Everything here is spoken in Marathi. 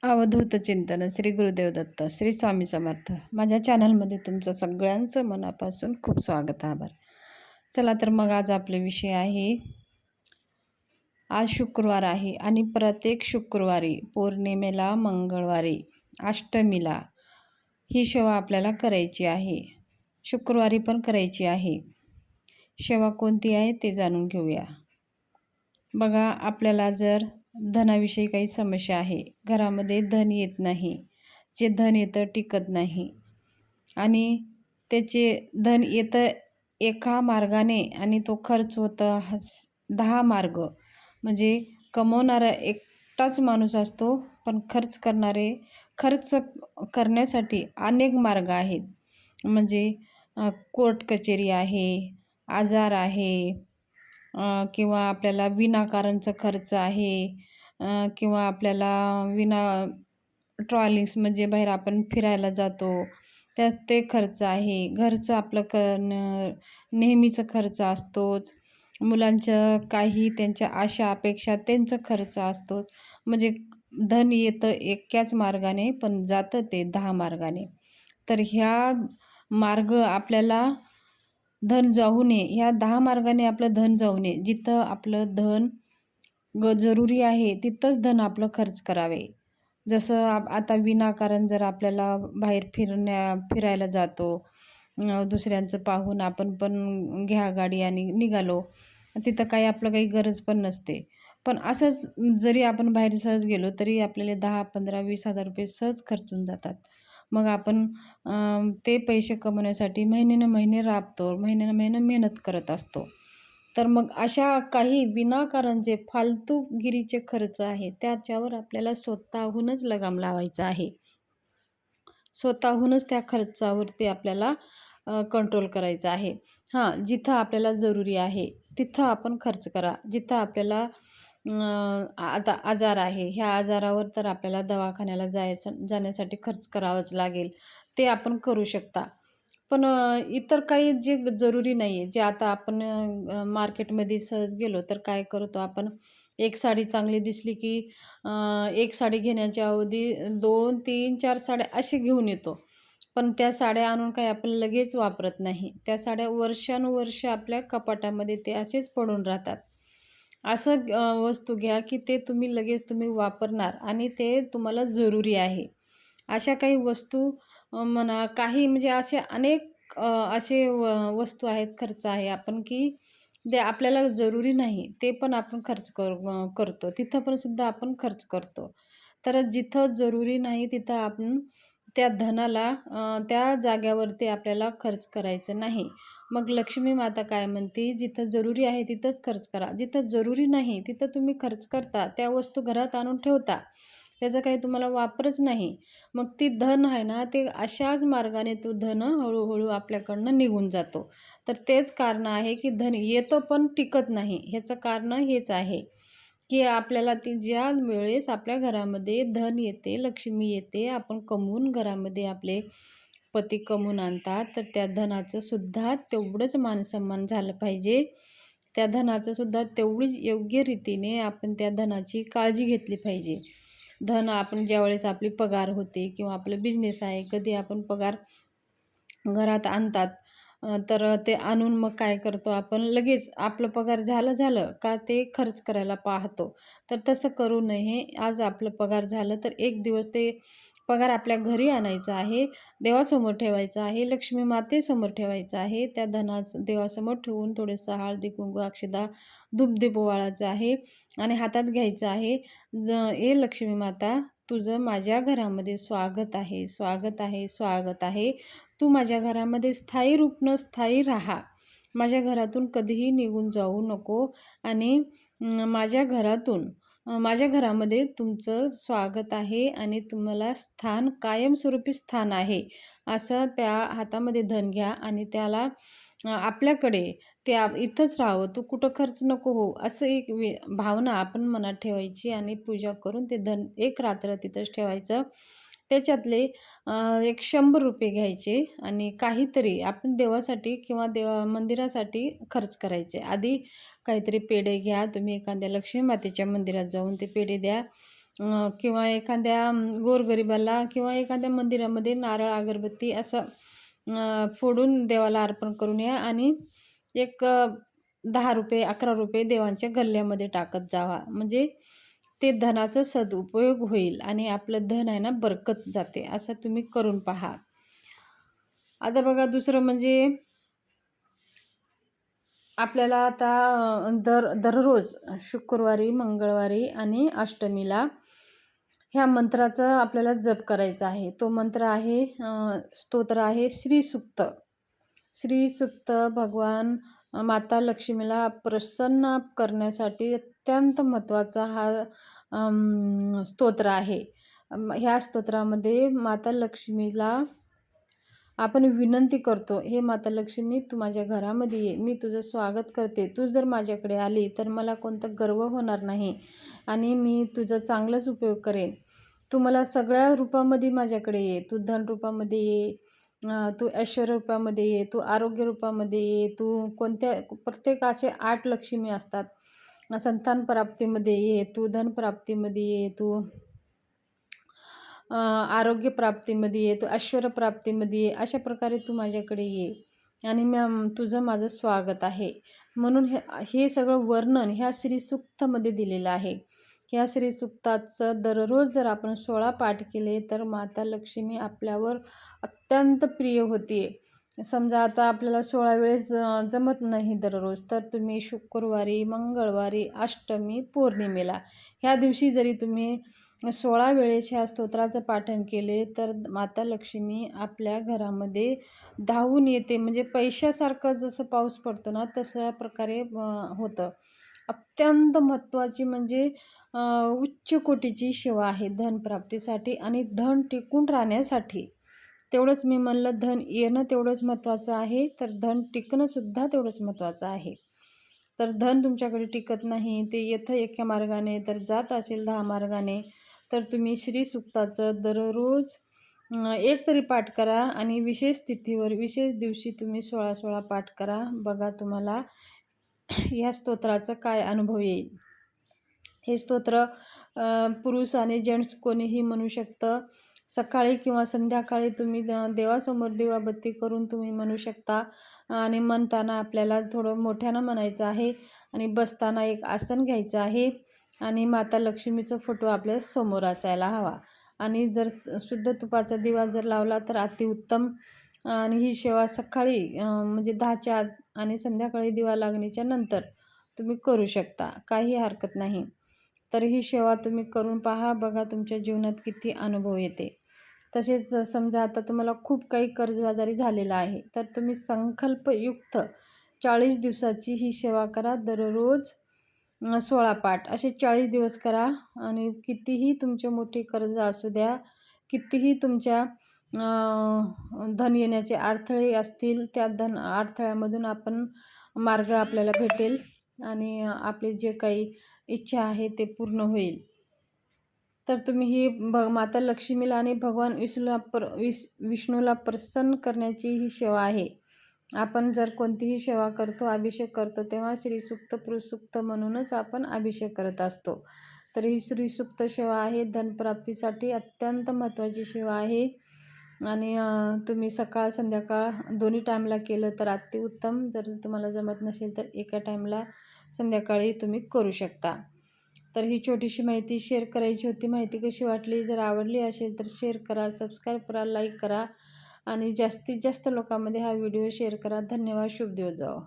अवधूत चिंतन श्री गुरुदेव दत्त श्री स्वामी समर्थ. माझ्या चॅनलमध्ये तुमचं सगळ्यांचं मनापासून खूप स्वागत आभार. चला तर मग आज आपले विषय आहे, आज शुक्रवार आहे आणि प्रत्येक शुक्रवारी पौर्णिमेला, मंगळवारी, अष्टमीला ही सेवा आपल्याला करायची आहे. शुक्रवारी पण करायची आहे. सेवा कोणती आहे ते जाणून घेऊया. बघा, आपल्याला जर धनाविषयी काही समस्या आहे, घरामध्ये धन येत नाही, जे धन येतं टिकत नाही आणि त्याचे धन येतं एका मार्गाने आणि तो खर्च होतं 10 मार्ग. म्हणजे कमवणारा एकटाच माणूस असतो, पण खर्च करण्यासाठी अनेक मार्ग आहेत. म्हणजे कोर्ट कचेरी आहे, आजार आहे, किंवा आपल्याला विनाकारणचा खर्च आहे, किंवा आपल्याला ट्रॅव्हलिंग्स म्हणजे बाहेर आपण फिरायला जातो त्यात ते खर्च आहे. घरचं आपलं नेहमीचं खर्च असतोच. मुलांचं काही त्यांच्या आशा अपेक्षा त्यांचा खर्च असतोच. म्हणजे धन येतं एकाच मार्गाने पण जातं ते 10 मार्गाने. तर ह्या मार्ग आपल्याला धन जाऊ नये, ह्या 10 मार्गाने आपलं धन जाऊ नये. जिथं आपलं धन जरुरी आहे तिथंच धन आपलं खर्च करावे. जसं आता विनाकारण जर आपल्याला बाहेर फिरायला जातो, दुसऱ्यांचं पाहून आपण पण घ्या गाडी आणि निघालो, तिथं काही आपलं काही गरज पण नसते. पण असंच जरी आपण बाहेर सहज गेलो तरी आपल्याला 10, 15, 20,000 रुपये सहज खर्चून जातात. मग आपण ते पैसे कमवण्यासाठी महिन्यानं महिने राबतो, महिन्यानं महिने मेहनत करत असतो. तर मग अशा काही विनाकारण जे फालतूगिरीचे खर्च आहे त्याच्यावर आपल्याला स्वतःहूनच लगाम लावायचा आहे. स्वतःहूनच त्या खर्चावरती आपल्याला कंट्रोल करायचं आहे. जिथं आपल्याला जरुरी आहे तिथं आपण खर्च करा. जिथं आपल्याला आता आजार आहे, ह्या आजारावर तर आपल्याला दवाखान्याला जाण्यासाठी खर्च करावाच लागेल, ते आपण करू शकता. पण इतर काही जे जरुरी नाही आहे, जे आता आपण मार्केटमध्ये सहज गेलो तर काय करतो आपण, एक साडी चांगली दिसली की एक साडी घेण्याच्या अवधी 2, 3, 4 साड्या अशी घेऊन येतो. पण त्या साड्या आणून काही आपण लगेच वापरत नाही. त्या साड्या वर्षानुवर्ष आपल्या कपाटामध्ये ते असेच पडून राहतात. असं वस्तू घ्या की ते तुम्ही वापरणार आणि ते तुम्हाला जरुरी आहे. अशा काही वस्तू म्हणा, काही म्हणजे असे अनेक असे वस्तू आहेत, खर्च आहे आपण की ते आपल्याला जरुरी नाही ते पण आपण खर्च करतो. तिथं पण सुद्धा आपण खर्च करतो. तर जिथं जरुरी नाही तिथं आपण त्या धनाला त्या जाग्यावरती आपल्याला खर्च करायचं नाही. मग लक्ष्मी माता काय म्हणते, जिथं जरुरी आहे तिथंच खर्च करा. जिथं जरुरी नाही तिथं तुम्ही खर्च करता, त्या वस्तू घरात आणून ठेवता, त्याचा काही तुम्हाला वापरच नाही. मग ती धन आहे ना, ते अशाच मार्गाने तो धन हळूहळू आपल्याकडनं निघून जातो. तर तेच कारण आहे की धन येतं पण टिकत नाही. ह्याचं कारण हेच आहे की आपल्याला ती ज्या वेळेस आपल्या घरामध्ये धन येते, लक्ष्मी येते, आपण कमवून घरामध्ये आपले पती कमवून आणतात, तर त्या धनाचं सुद्धा तेवढंच मानसन्मान झालं पाहिजे. त्या धनाचं सुद्धा तेवढीच योग्य रीतीने आपण त्या धनाची काळजी घेतली पाहिजे. धन आपण ज्यावेळेस आपली पगार होते किंवा आपलं बिझनेस आहे, कधी आपण पगार घरात आणतात, तर ते आणून मग काय करतो आपण, लगेच आपलं पगार झालं का ते खर्च करायला पाहतो. तर तसं करू नये. आज आपलं पगार झालं तर एक दिवस ते पगार आपल्या घरी आणायचा आहे, देवासमोर ठेवायचा आहे, लक्ष्मी मातेसमोर ठेवायचा आहे. त्या देवासमोर ठेवून थोडंसं हळदी, कुंकू, अक्षता, धूप ओवाळायचं आहे आणि हातात घ्यायचं आहे. "हे लक्ष्मी माता, तुझं माझ्या घरामध्ये स्वागत आहे, स्वागत आहे, स्वागत आहे. तू माझ्या घरामध्ये स्थायी रूपनं स्थायी राहा. माझ्या घरातून कधीही निघून जाऊ नको आणि माझ्या घरामध्ये तुमचं स्वागत आहे आणि तुम्हाला कायमस्वरूपी स्थान आहे." असं त्या हातामध्ये धन घ्या आणि त्याला आपल्याकडे ते इथंच राहावं, तू कुठं खर्च नको हो, असं एक भावना आपण मनात ठेवायची आणि पूजा करून ते धन एक रात्र तिथंच ठेवायचं. त्याच्यातले एक 100 रुपये घ्यायचे आणि काहीतरी आपण देवासाठी किंवा मंदिरासाठी खर्च करायचे. आधी काहीतरी पेढे घ्या, तुम्ही एखाद्या लक्ष्मी मातेच्या मंदिरात जाऊन ते पेढे द्या किंवा एखाद्या गोरगरिबाला किंवा एखाद्या मंदिरामध्ये नारळ, अगरबत्ती असं फोडून देवाला अर्पण करून या आणि एक ₹10, ₹11 देवांच्या गल्ल्यामध्ये टाकत जावा. म्हणजे ते धनाचा सदुपयोग होईल आणि आपलं धन आहे ना बरकत जाते. असं तुम्ही करून पहा. आता बघा दुसरं म्हणजे आपल्याला आता दररोज शुक्रवारी, मंगळवारी आणि अष्टमीला ह्या मंत्राचा आपल्याला जप करायचा आहे. तो मंत्र आहे स्तोत्र आहे श्रीसूक्त. श्रीसूक्त भगवान माता लक्ष्मीला प्रसन्न करण्यासाठी अत्यंत महत्त्वाचा हा स्तोत्र आहे. ह्या स्तोत्रामध्ये माता लक्ष्मीला आपण विनंती करतो, हे माता लक्ष्मी तू माझ्या घरामध्ये ये, मी तुझं स्वागत करते. तू जर माझ्याकडे आली तर मला कोणता गर्व होणार नाही आणि मी तुझा चांगलाच उपयोग करेन. तू मला सगळ्या रूपामध्ये माझ्याकडे ये. तू धन रूपामध्ये ये, तू ऐश्वर्य रूपामध्ये ये, तू आरोग्य रूपामध्ये ये, तू प्रत्येक असे 8 लक्ष्मी असतात. संतान प्राप्तीमध्ये ये, तू धन प्राप्तीमध्ये ये, तू आरोग्य प्राप्तीमध्ये ये, तू ऐश्वर्य प्राप्तीमध्ये ये. अशा प्रकारे तू माझ्याकडे ये आणि तुझं माझं स्वागत आहे. म्हणून हे सगळं वर्णन ह्या श्रीसूक्तामध्ये दिलेलं आहे. ह्या श्रीसूक्ताचं दररोज जर आपण 16 पाठ केले तर माता लक्ष्मी आपल्यावर अत्यंत प्रिय होते. समजा आता आपल्याला 16 वेळेस जमत नाही दररोज, तर तुम्ही शुक्रवारी, मंगळवारी, अष्टमी, पौर्णिमेला ह्या दिवशी जरी तुम्ही 16 वेळेस ह्या स्तोत्राचं पाठन केले तर माता लक्ष्मी आपल्या घरामध्ये धावून येते. म्हणजे पैशासारखं जसं पाऊस पडतो ना तशा प्रकारे होतं. अत्यंत महत्त्वाची म्हणजे उच्च कोटीची सेवा आहे धनप्राप्तीसाठी आणि धन टिकून राहण्यासाठी. तेवढंच मी म्हणलं, धन येणं तेवढंच महत्त्वाचं आहे, तर धन टिकणंसुद्धा तेवढंच महत्त्वाचं आहे. तर धन तुमच्याकडे टिकत नाही, ते येतं एका मार्गाने तर जात असेल 10 मार्गाने, तर तुम्ही श्रीसूक्ताचं दररोज एक तरी पाठ करा आणि विशेष तिथीवर, विशेष दिवशी तुम्ही 16-16 पाठ करा. बघा तुम्हाला ह्या स्तोत्राचा काय अनुभव येईल. हे स्तोत्र पुरुष आणि जेंट्स कोणीही म्हणू शकतं. सकाळी किंवा संध्याकाळी तुम्ही देवासमोर दिवाबत्ती करून तुम्ही म्हणू शकता आणि म्हणताना आपल्याला थोडं मोठ्यानं म्हणायचं आहे आणि बसताना एक आसन घ्यायचं आहे आणि माता लक्ष्मीचा फोटो आपल्या समोर असायला हवा आणि जर शुद्ध तुपाचा दिवा जर लावला तर अतिउत्तम. आणि ही सेवा सकाळी म्हणजे 10च्या आत आणि संध्याकाळी दिवा लागण्याच्या नंतर तुम्ही करू शकता, काही हरकत नाही. तर ही सेवा तुम्ही करून पहा. बघा तुमच्या जीवनात किती अनुभव येते. तसेच समजा आता तुम्हाला खूप काही कर्जबाजारी झालेला आहे, तर तुम्ही संकल्पयुक्त 40 दिवसाची ही सेवा करा. दररोज 16 पाठ असे 40 दिवस करा आणि कितीही तुमचे मोठे कर्ज असू द्या, कितीही तुमच्या धन येण्याचे अडथळे असतील, त्या अडथळ्यामधून मार्ग आपल्याला भेटेल आणि आपले जे काही इच्छा आहे ते पूर्ण होईल. तर तुम्ही ही माता लक्ष्मीला आणि भगवान विष्णूला प्रसन्न करण्याची ही सेवा आहे. आपण जर कोणतीही सेवा करतो, अभिषेक करतो, तेव्हा श्रीसूक्त, पुरुषसूक्त म्हणूनच आपण अभिषेक करत असतो. तर ही श्रीसूक्त सेवा आहे, धनप्राप्तीसाठी अत्यंत महत्त्वाची सेवा आहे आणि तुम्ही सकाळ संध्याकाळ दोन्ही टाईमला केलं तर अतिउत्तम. जर तुम्हाला जमत नसेल तर एका टाईमला संध्याकाळी तुम्ही करू शकता. तर ही छोटीशी माहिती शेअर करायची होती. माहिती कशी वाटली? जर आवडली असेल तर शेअर करा, सबस्क्राईब करा, लाईक करा आणि जास्तीत जास्त लोकांमध्ये हा व्हिडिओ शेअर करा. धन्यवाद. शुभ दिवस जाओ.